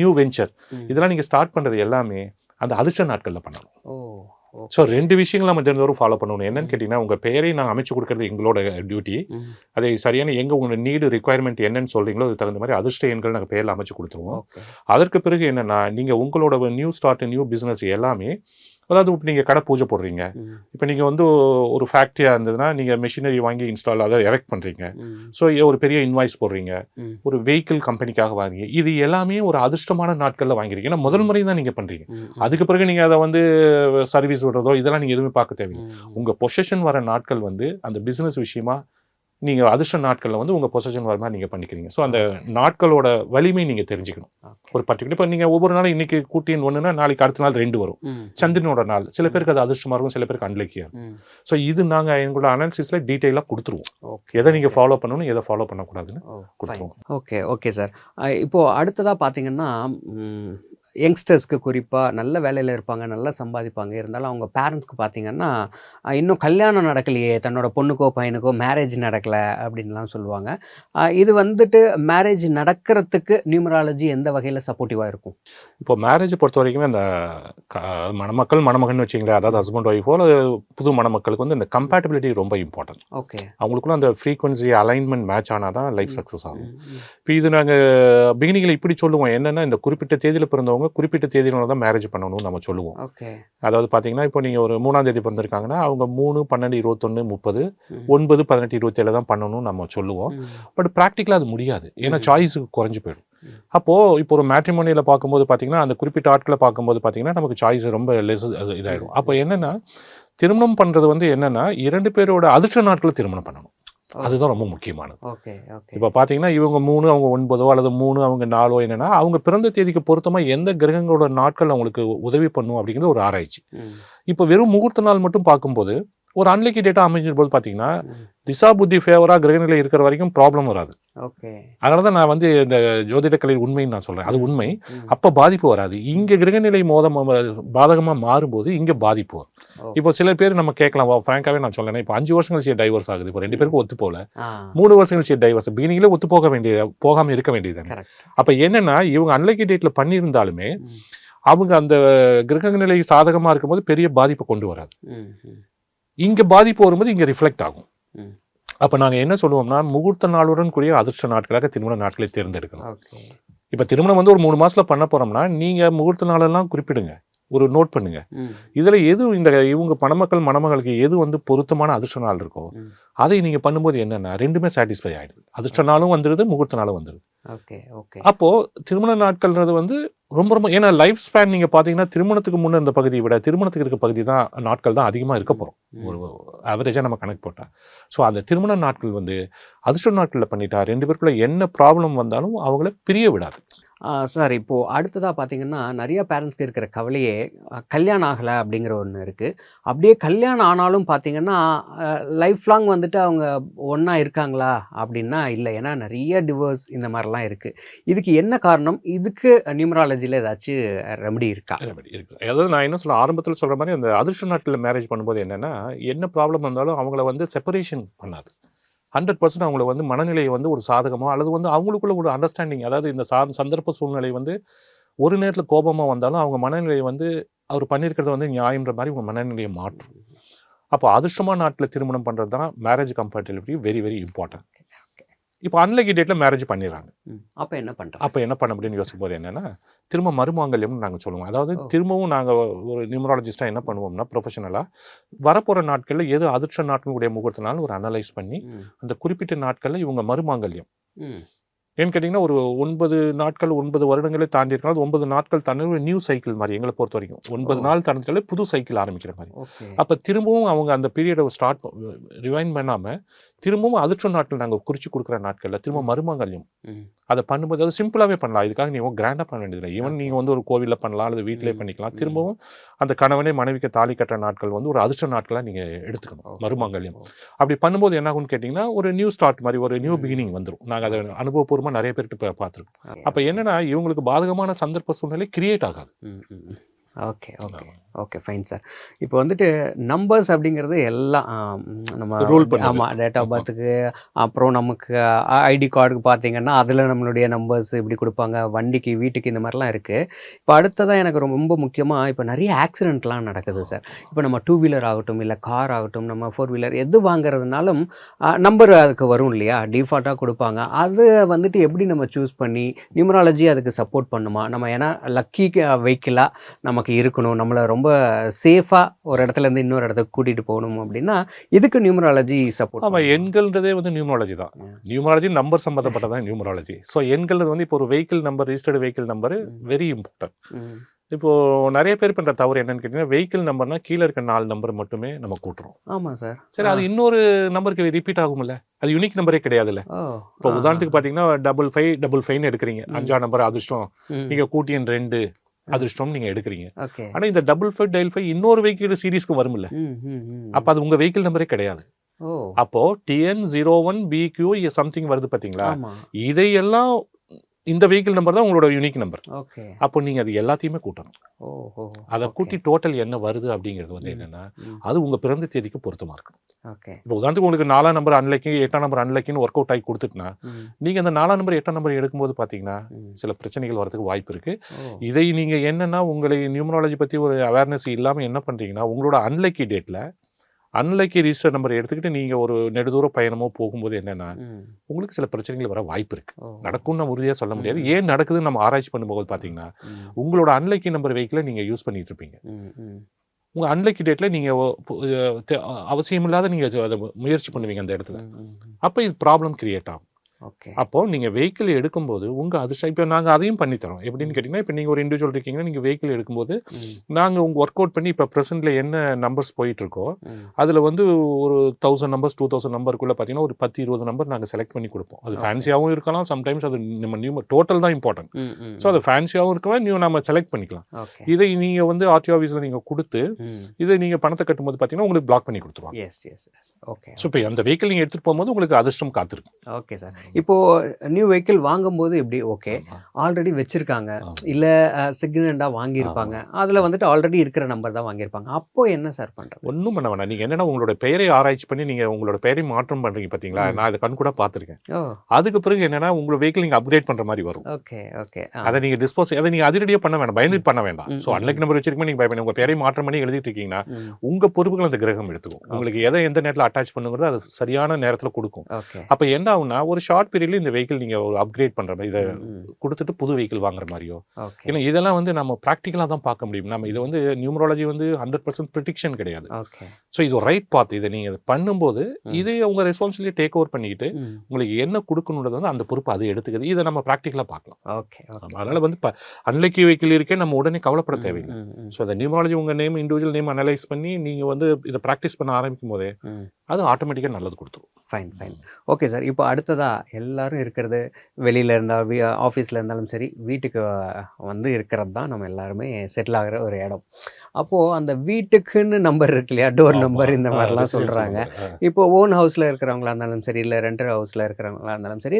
நியூ வெஞ்சர் இதெல்லாம் நீங்கள் ஸ்டார்ட் பண்ணுறது எல்லாமே அந்த அதிர்ஷ்ட நாட்களில் பண்ணணும். ஸோ 2 விஷயங்கள் நம்ம தினந்தோறும் ஃபாலோ பண்ணணும். என்னன்னு கேட்டிங்கன்னா உங்கள் பெயரை நாங்கள் அமைச்சு கொடுக்கறது எங்களோட டியூட்டி. அதை சரியான உங்களோட நீடு ரிக்குவயர்மெண்ட் என்னன்னு சொல்கிறீங்களோ அதுக்கு தகுந்த மாதிரி அதிர்ஷ்ட எண்கள் நாங்கள் பெயரில் அமைச்சு கொடுத்துருவோம். அதற்கு பிறகு என்னென்னா நீங்கள் உங்களோட நியூ ஸ்டார்ட் நியூ பிஸ்னஸ் எல்லாமே, அதாவது இப்போ நீங்கள் கடை பூஜை போடுறீங்க, இப்போ நீங்கள் வந்து ஒரு ஃபேக்ட்ரியாக இருந்ததுன்னா நீங்கள் மெஷினரி வாங்கி இன்ஸ்டால் அதை எரெக்ட் பண்ணுறீங்க. ஸோ ஒரு பெரிய இன்வாய்ஸ் போடுறீங்க, ஒரு வெஹிக்கிள் கம்பெனிக்காக வாங்கி, இது எல்லாமே ஒரு அதிர்ஷ்டமான நாட்களில் வாங்கிறீங்க. ஏன்னா முதல் முறை தான் நீங்கள் பண்ணுறீங்க. அதுக்கு பிறகு நீங்கள் அதை வந்து சர்வீஸ் விடுறதோ இதெல்லாம் நீங்கள் எதுவுமே பார்க்க தேவையில்லை. உங்கள் பொசிஷன் வர நாட்கள் வந்து அந்த பிஸ்னஸ் விஷயமா நீங்கள் அதிர்ஷ்ட நாட்களில் வந்து உங்கள் பொசிஷன் வர மாதிரி நீங்கள் பண்ணிக்கிறீங்க. ஸோ அந்த நாட்களோட வலிமை நீங்கள் தெரிஞ்சுக்கணும். ஒரு பர்டிகுலர் இப்போ நீங்கள் ஒவ்வொரு நாளும் இன்னைக்கு கூட்டின்னு ஒன்றுனா நாளைக்கு அடுத்த நாள் 2 வரும். சந்திரனோட நாள் சில பேருக்கு அது அதிர்ஷ்டமாக இருக்கும், சில பேருக்கு அன்லக்கியாக இருக்கும். ஸோ இது நாங்கள் எங்களோட அனாலிசிஸில் டீட்டெயிலாக கொடுத்துருவோம். எதை நீங்கள் ஃபாலோ பண்ணணும், எதை ஃபாலோ பண்ணக்கூடாதுன்னு கொடுத்துருவோம். Okay sir. இப்போது அடுத்ததாக பார்த்தீங்கன்னா யங்ஸ்டர்ஸ்க்கு குறிப்பாக நல்ல வேலையில் இருப்பாங்க, நல்லா சம்பாதிப்பாங்க, இருந்தாலும் அவங்க பேரண்ட்ஸ்க்கு பார்த்தீங்கன்னா இன்னும் கல்யாணம் நடக்கலையே, தன்னோட பொண்ணுக்கோ பையனுக்கோ மேரேஜ் நடக்கலை அப்படின்லாம் சொல்லுவாங்க. இது வந்துட்டு மேரேஜ் நடக்கிறதுக்கு நியூமராலஜி எந்த வகையில் சப்போர்ட்டிவாக இருக்கும்? இப்போ மேரேஜை பொறுத்த வரைக்குமே அந்த மணமக்கள் மணமகன் வச்சிங்களேன், அதாவது ஹஸ்பண்ட் ஒய்ஃபோ அல்லது புது மணமக்களுக்கு வந்து இந்த கம்பேட்டபிலிட்டி ரொம்ப இம்பார்ட்டன்ட். ஓகே, அவங்களுக்குள்ள அந்த ஃப்ரீக்வன்சி அலைன்மெண்ட் மேட்ச் ஆனால் தான் லைஃப் சக்ஸஸ் ஆகும். இப்போ இது நாங்கள் பிகினிங்கில் இப்படி சொல்லுவோம், என்னென்னா இந்த குறிப்பிட்ட தேதியில் பிறந்தவங்க குறிப்பிட்ட தேதியில தான் மேரேஜ் பண்ணணும்னு நம்ம சொல்லுவோம். அதாவது பார்த்தீங்கன்னா இப்போ நீங்கள் ஒரு 3ஆம் தேதி பிறந்திருக்காங்கன்னா அவங்க 3, 12, 21, 30, 9, 18, 27 தான் பண்ணணும்னு நம்ம சொல்லுவோம். பட் ப்ராக்டிக்கலாக அது முடியாது, ஏன்னா சாய்ஸுக்கு குறைஞ்சி போயிடும். அப்போது இப்போ ஒரு மேட்ரிமோனியில் பார்க்கும்போது பார்த்தீங்கன்னா அந்த குறிப்பிட்ட ஆட்களை பார்க்கும்போது பார்த்தீங்கன்னா நமக்கு சாய்ஸ் ரொம்ப லெஸ் இதாகிடும். அப்போ என்னென்னா திருமணம் பண்ணுறது வந்து என்னென்னா 2 பேரோட அதிர்ஷ்ட நாட்களை திருமணம் பண்ணணும். அதுதான் ரொம்ப முக்கியமானது. இப்போ பார்த்தீங்கன்னா இவங்க 3 அவங்க 9 அல்லது 3 அவங்க 4 என்னன்னா அவங்க பிறந்த தேதிக்கு பொருத்தமாக எந்த கிரகங்களோட நாட்கள் அவங்களுக்கு உதவி பண்ணும் அப்படிங்கிறது ஒரு ஆராய்ச்சி. இப்போ வெறும் முகூர்த்த நாள் மட்டும் பார்க்கும்போது ஒரு அன்லக்கி டேட்டா அமைஞ்சிடும் போது பார்த்தீங்கன்னா திசா புத்தி ஃபேவராக கிரகநிலை இருக்கிற வரைக்கும் ப்ராப்ளம் வராது. அதனால தான் நான் வந்து இந்த ஜோதிடக்கலை உண்மைன்னு நான் சொல்கிறேன், அது உண்மை. அப்போ பாதிப்பு வராது. இங்கே கிரகநிலை பாதகமாக மாறும்போது இங்கே பாதிப்பு வரும். இப்போ சில பேர் நம்ம கேட்கலாம், ஃப்ராங்காகவே நான் சொல்லேன், இப்போ 5 வருஷம் கழிச்சு டைவர்ஸ் ஆகுது, இப்போ 2 பேருக்கும் ஒத்து போகல, 3 வருஷம் கழிச்சு டைவர்ஸ், பிகினிங்கில் ஒத்து போகாமல் இருக்க வேண்டியது. அப்போ என்னென்னா இவங்க அன்லக்கி டேட்டில் பண்ணியிருந்தாலுமே அவங்க அந்த கிரக நிலை சாதகமாக இருக்கும்போது பெரிய பாதிப்பை கொண்டு வராது. இங்கே பாதிப்பு வரும்போது இங்கே ரிஃப்ளெக்ட் ஆகும். அப்போ நாங்கள் என்ன சொல்லுவோம்னா முகூர்த்த நாளுடன் கூடிய அதிர்ஷ்ட நாட்களாக திருமண நாட்களை தேர்ந்தெடுக்கணும். இப்போ திருமணம் வந்து ஒரு 3 மாதத்தில் பண்ண போகிறோம்னா நீங்கள் முகூர்த்த நாளெல்லாம் குறிப்பிடுங்க, ஒரு நோட் பண்ணுங்க. இதில் எது இவங்க மணமக்கள் மணமகளுக்கு எது வந்து பொருத்தமான அதிர்ஷ்ட நாள் இருக்கோ அதை நீங்கள் பண்ணும்போது என்னென்னா 2மே சாட்டிஸ்ஃபை ஆகிடுது. அதிர்ஷ்ட நாளும் வந்துடுது, முகூர்த்த நாளும் வந்துடுது. அப்போது திருமண நாட்கள்ன்றது வந்து ரொம்ப ரொம்ப, ஏன்னா லைஃப் ஸ்பேன் நீங்கள் பார்த்தீங்கன்னா திருமணத்துக்கு முன்னே இந்த பகுதியை விட திருமணத்துக்கு இருக்க பகுதி தான் நாட்கள் தான் அதிகமாக இருக்க போகிறோம், ஒரு ஆவரேஜாக நம்ம கணக்கு போட்டால். ஸோ அந்த திருமண நாட்கள் வந்து அதிர்ஷ்ட நாட்களில் பண்ணிட்டா 2 பேருக்குள்ள என்ன ப்ராப்ளம் வந்தாலும் அவங்கள பிரிய விடாது. சார், இப்போது அடுத்ததாக பார்த்தீங்கன்னா நிறைய பேரண்ட்ஸ்க்கு இருக்கிற கவலையே கல்யாணம் ஆகலை அப்படிங்கிற ஒன்று இருக்குது. அப்படியே கல்யாணம் ஆனாலும் பார்த்தீங்கன்னா லைஃப் லாங் வந்துட்டு அவங்க ஒன்றா இருக்காங்களா அப்படின்னா இல்லை, ஏன்னா நிறைய டிவோர்ஸ் இந்த மாதிரிலாம் இருக்குது. இதுக்கு என்ன காரணம்? இதுக்கு நியூமராலஜியில் ஏதாச்சும் ரெமடி இருக்கா? ரெமடி இருக்குது. அதாவது நான் என்ன சொல்ல ஆரம்பத்தில் சொல்கிற மாதிரி அந்த அதிர்ஷ்ட நாட்களில் மேரேஜ் பண்ணும்போது என்னென்னா என்ன ப்ராப்ளம் வந்தாலும் அவங்கள வந்து செப்பரேஷன் பண்ணாது. 100% அவங்கள வந்து மனநிலையை வந்து ஒரு சாதகமாக அல்லது வந்து அவங்களுக்குள்ள ஒரு அண்டர்ஸ்டாண்டிங், அதாவது இந்த சந்தர்ப்ப சூழ்நிலை வந்து ஒரு நேரத்தில் கோபமாக வந்தாலும் அவங்க மனநிலையை வந்து அவர் பண்ணியிருக்கிறத வந்து நியாயன்ற மாதிரி உங்கள் மனநிலையை மாற்றும். அப்போ அதிர்ஷ்டமான நாட்டில் திருமணம் பண்ணுறது தான் marriage compatibility very very important. இப்போ அன்லக்கி டேட்டில் மேரேஜ் பண்ணிடுறாங்க, அப்போ என்ன பண்ணுறோம்? அப்போ என்ன பண்ண முடியும்னு யோசிக்கும் போது என்னென்னா திரும்ப மறுமாங்கல்யம்னு நாங்கள் சொல்லுவோம். அதாவது திரும்பவும் நாங்கள் ஒரு நியூமராலஜிஸ்ட்டாக என்ன பண்ணுவோம்னா ப்ரொஃபஷனலாக வரப்போகிற நாட்களில் எது அதிர்ஷ்ட நாட்களுடைய முகூர்த்தனாலும் ஒரு அனலைஸ் பண்ணி அந்த குறிப்பிட்ட நாட்களில் இவங்க மறுமாங்கல்யம், ஏன்னு கேட்டிங்கன்னா ஒரு 9 நாட்கள் 9 வருடங்களே தாண்டி இருக்கலாம், 9 நாட்கள் தாண்டி ஒரு நியூ சைக்கிள் மாதிரி எங்களை பொறுத்த வரைக்கும் 9 நாள் தாண்டினாலே புது சைக்கிள் ஆரம்பிக்கிற மாதிரி. அப்போ திரும்பவும் அவங்க அந்த பீரியடை ஸ்டார்ட் ரிவைண்ட் பண்ணாமல் திரும்பவும் அதிர்ஷ்ட நாட்கள் நாங்கள் குறித்து கொடுக்குற நாட்களில் திரும்ப மருமங்கல்யம் அதை பண்ணும்போது அது சிம்பிளாகவே பண்ணலாம். இதுக்காக நீங்கள் கிராண்டாக பண்ண வேண்டியதில்லை. ஈவன் நீங்கள் வந்து ஒரு கோவிலில் பண்ணலாம் அல்லது வீட்டிலே பண்ணிக்கலாம். திரும்பவும் அந்த கணவனே மனைவிக்கு தாலி கட்டுற நாட்கள் வந்து ஒரு அதிர்ஷ்ட நாட்களாக நீங்கள் எடுத்துக்கணும் மருமங்கல்யம். அப்படி பண்ணும்போது என்ன ஆகும்னு கேட்டிங்கன்னா ஒரு நியூ ஸ்டார்ட் மாதிரி ஒரு நியூ பிகினிங் வந்துடும். நாங்கள் அதை அனுபவபூர்வமாக நிறைய பேர்கிட்ட பார்த்துருக்கோம். அப்போ என்னென்னா இவங்களுக்கு பாதகமான சந்தர்ப்ப சூழ்நிலை கிரியேட் ஆகாது. Okay okay okay fine sir. இப்போ வந்துட்டு நம்பர்ஸ் அப்படிங்கிறது எல்லாம் நம்ம ரூல் ஆமாம், டேட் ஆஃப் பர்த்துக்கு அப்புறம் நமக்கு ஐடி கார்டுக்கு பார்த்தீங்கன்னா அதில் நம்மளுடைய நம்பர்ஸ் இப்படி கொடுப்பாங்க, வண்டிக்கு வீட்டுக்கு இந்த மாதிரிலாம் இருக்குது. இப்போ அடுத்ததாக எனக்கு ரொம்ப முக்கியமாக இப்போ நிறைய ஆக்சிடெண்ட்லாம் நடக்குது சார். இப்போ நம்ம 2 வீலர் ஆகட்டும் இல்லை கார் ஆகட்டும் நம்ம 4 வீலர் எது வாங்குறதுனாலும் நம்பர் அதுக்கு வரும் இல்லையா, டிஃபால்ட்டாக கொடுப்பாங்க. அது வந்துட்டு எப்படி நம்ம சூஸ் பண்ணி நியூமராலஜி அதுக்கு சப்போர்ட் பண்ணுமா? நம்ம ஏன்னா லக்கி வெஹிக்கிளாக நமக்கு இருக்கணும், நம்மளை ரொம்ப சேஃபாக ஒரு இடத்துலேருந்து இன்னொரு இடத்துக்கு கூட்டிகிட்டு போகணும் அப்படின்னா இதுக்கு நியூமராலஜி சப்போர்ட். ஆமாம், எண்கள்ன்றதே வந்து நியூமராலஜி தான். நியூமராலஜி நம்பர் சம்மந்தப்பட்டதான் நியூமராலஜி. ஸோ எண்கள் வந்து இப்போ ஒரு vehicle number, registered vehicle number very important. இப்போ நிறைய பேர் பண்ற தவறு என்னன்னு கேட்டீங்கன்னா வெஹிக்கிள் நம்பர்னா கீழே இருக்க 4 நம்பர் மட்டுமே நம்ம கூட்டுறோம். ஆமாம் சார். சரி, அது இன்னொரு நம்பருக்கு ரிப்பீட் ஆகும்ல, அது யூனிக் நம்பரே கிடையாதுல்ல. ஓ. இப்போ உதாரணத்துக்கு பார்த்தீங்கன்னா 5555 எடுக்கிறீங்க, 5ஆம் நம்பர் அதிர்ஷ்டம், ம். நீங்க கூட்டி எண் 2 அதிர்ஷ்டம் நீங்க எடுக்கிறீங்க. ஓகே. ஆனா இந்த 5555 இன்னொரு வெஹிக்கிள் சீரிஸ்க்கு வரும்ல, ம் ம் ம். அப்ப அது உங்க வெஹிக்கிள் நம்பரே கிடையாது. ஓ. அப்போ TN01BQ சம்திங் வருது பாத்தீங்களா, ஆமாம். இதையெல்லாம் இந்த வெஹிக்கிள் நம்பர் தான் உங்களோட யூனிக் நம்பர். ஓகே. அப்போ நீங்க அது எல்லாத்தையுமே கூட்டணும். ஓ ஓ. அதை கூட்டி டோட்டல் என்ன வருது அப்படிங்கிறது வந்து என்னன்னா ம். அது உங்க பிறந்த தேதிக்கு பொருத்தமா இருக்கும். ஓகே. இப்போ உதாரணத்துக்கு உங்களுக்கு 4ஆம் நம்பர் அன்லைக்கு 8ஆம் நம்பர் அன்லைக்குன்னு ஒர்க் அவுட் ஆகி கொடுத்துட்டுனா ம். நீங்க அந்த 4ஆம் நம்பர் 8ஆம் நம்பர் எடுக்கும்போது பாத்தீங்கன்னா ம். சில பிரச்சனைகள் வரதுக்கு வாய்ப்பு இருக்கு. ஓ. இதை நீங்க என்னன்னா உங்களை நியூமராலஜி பத்தி ஒரு அவேர்னஸ் இல்லாம என்ன பண்றீங்கன்னா உங்களோட அன்லைக்கி டேட்ல அன்லைக்கி ரிஜிஸ்டர் நம்பர் எடுத்துக்கிட்டு நீங்க ஒரு நெடுதூர பயணமோ போகும்போது என்னன்னா ம். உங்களுக்கு சில பிரச்சனைகள் வர வாய்ப்பு இருக்கு. ஓ. நடக்கும்னு நம்ம உறுதியா சொல்ல முடியாது. ம். ஏன் நடக்குதுன்னு நம்ம ஆராய்ச்சி பண்ணும்போது பாத்தீங்கன்னா ம். உங்களோட அன்லைக்கி நம்பர் வெஹிக்கிளை நீங்க யூஸ் பண்ணிட்டு இருப்பீங்க. ம் ம். உங்க அன்லைக்கி டேட்ல நீங்க அவசியம் இல்லாத நீங்க அதை முயற்சி பண்ணுவீங்க அந்த இடத்துல. ம் ம் ம். அப்போ இது ப்ராப்ளம் கிரியேட் ஆகும். ஓகே. அப்போ நீங்க வெஹிக்கிள் எடுக்கும்போது உங்க அதிர்ஷ்டம் இப்போ நாங்க அதையும் பண்ணி தரோம். எப்படின்னு கேட்டீங்கன்னா இப்போ நீங்க ஒரு இண்டிவிஜுவல் இருக்கீங்கன்னா நீங்க வெஹிக்கிள் எடுக்கும்போது ம். நாங்க உங்க ஒர்க் அவுட் பண்ணி இப்போ ப்ரெசென்ட்ல என்ன நம்பர்ஸ் போயிட்டு இருக்கோ ம். அதுல வந்து ஒரு 1000 நம்பர்ஸ் 2000 நம்பருக்குள்ள பார்த்தீங்கன்னா ஒரு 10-20 நம்பர் நாங்க செலக்ட் பண்ணி கொடுப்போம். அது Okay. ஃபேன்சியாகவும் இருக்கலாம், சம்டைம்ஸ் அது நம்ம டோட்டல் தான் இம்பார்ட்டன்ட். ம் ம். ஸோ அது ஃபேன்சியாகவும் இருக்கலாம், நம்ம செலக்ட் பண்ணிக்கலாம். ஓகே. இதை நீங்க வந்து ஆர்டிஓ ஆஃபீஸில் நீங்க கொடுத்து ம். இதை நீங்க பணத்தை கட்டும்போது பார்த்தீங்கன்னா உங்களுக்கு பிளாக் பண்ணி கொடுத்துருவாங்க. Yes yes yes. Okay. So இப்போ அந்த வெஹிக்கிள் நீங்க எடுத்துட்டு போகும்போது உங்களுக்கு அதிர்ஷ்டம் காத்திருக்கும். Okay sir. இப்போ நியூ வெஹிக்கிள் வாங்கும்போது எப்படி ஓகே ஆமா. ஆல்ரெடி வச்சிருக்காங்க ஆமா. இல்ல செகண்ட் வாங்கியிருப்பாங்க, அதுல வந்துட்டு ஆல்ரெடி இருக்கிற நம்பர் தான் வாங்கியிருப்பாங்க, அப்போ என்ன சார் பண்றது? ஒன்றும் பண்ண வேணாம். நீங்கள் என்னன்னா உங்களோட பெயரை ஆராய்ச்சி பண்ணி நீங்கள் உங்களோட பெயரை மாற்றம் பண்ணுறீங்க பார்த்தீங்களா, ம். நான் இதை கண் கூட பார்த்துருக்கேன். ஓ. அதுக்கு பிறகு என்னன்னா உங்களோட வெஹிக்கிள் நீங்கள் அப்கிரேட் பண்ணுற மாதிரி வரும். Okay okay. அதை நீங்கள் அதை நீங்கள் அதிரடியாக பண்ண வேண்டாம், பயந்துட்டு பண்ண வேண்டாம். ம், ஸோ அன்லைக் நம்பர் வச்சிருக்கோம் நீங்கள் பயப்பட உங்கள் பெயரை மாற்றம் பண்ணி எழுதிட்டு இருக்கீங்கன்னா உங்கள் பொறுப்புகள் அந்த கிரகம் எடுத்துக்கும். உங்களுக்கு எதை எந்த நேரத்தில் அட்டாச் பண்ணுங்கிறது அது சரியான நேரத்தில் கொடுக்கும். ஓகே. அப்போ என்ன ஆகும்னா ஒரு ஷார்ட் பீரியட்ல இந்த வெஹிக்கிள் நீங்கள் ஒரு அப்கிரேட் பண்ணுற மாதிரி இதை கொடுத்துட்டு புது வெஹிக்கிள் வாங்குற மாதிரியோ, ஓகே. ஏன்னா இதெல்லாம் வந்து நம்ம ப்ராக்டிக்கலாக தான் பார்க்க முடியும். நம்ம இது வந்து நியூமராலஜி வந்து 100% ப்ரிடிக்ஷன் கிடையாது. ஓகே. ஸோ இது ஒரு ரைட் பாத். இதை நீங்கள் பண்ணும்போது இதை உங்கள் ரெஸ்பான்சிபிலிட்டி டேக் ஓவர் பண்ணிக்கிட்டு உங்களுக்கு என்ன கொடுக்கணுன்றது வந்து அந்த பொறுப்பு அதை எடுத்துக்குது. இதை நம்ம ப்ராக்டிக்கலாக பார்க்கலாம். ஓகே. அதனால் வந்து இப்போ அன்லைக்கி வெஹிக்கிள் இருக்கே நம்ம உடனே கவலைப்பட தேவையில்லை. ஸோ அந்த நியூமராலஜி உங்கள் நேம் இண்டிவிஜுவல் நேம் அனலைஸ் பண்ணி நீங்கள் வந்து இதை ப்ராக்டிஸ் பண்ண ஆரம்பிக்கும் போதே அது ஆட்டோமேட்டிக்காக நல்லது கொடுத்துரும். Fine fine. Okay sir. இப்போ அடுத்ததா எல்லாரும் இருக்கிறது வெளியில் இருந்தால் ஆஃபீஸில் இருந்தாலும் சரி வீட்டுக்கு வந்து இருக்கிறது தான் நம்ம எல்லாருமே செட்டில் ஆகிற ஒரு இடம். அப்போது அந்த வீட்டுக்குன்னு நம்பர் இருக்கு இல்லையா, டோர் நம்பர் இந்த மாதிரிலாம் சொல்கிறாங்க. இப்போ ஓன் ஹவுஸில் இருக்கிறவங்களா இருந்தாலும் சரி இல்லை ரெண்டர் ஹவுஸில் இருக்கிறவங்களா இருந்தாலும் சரி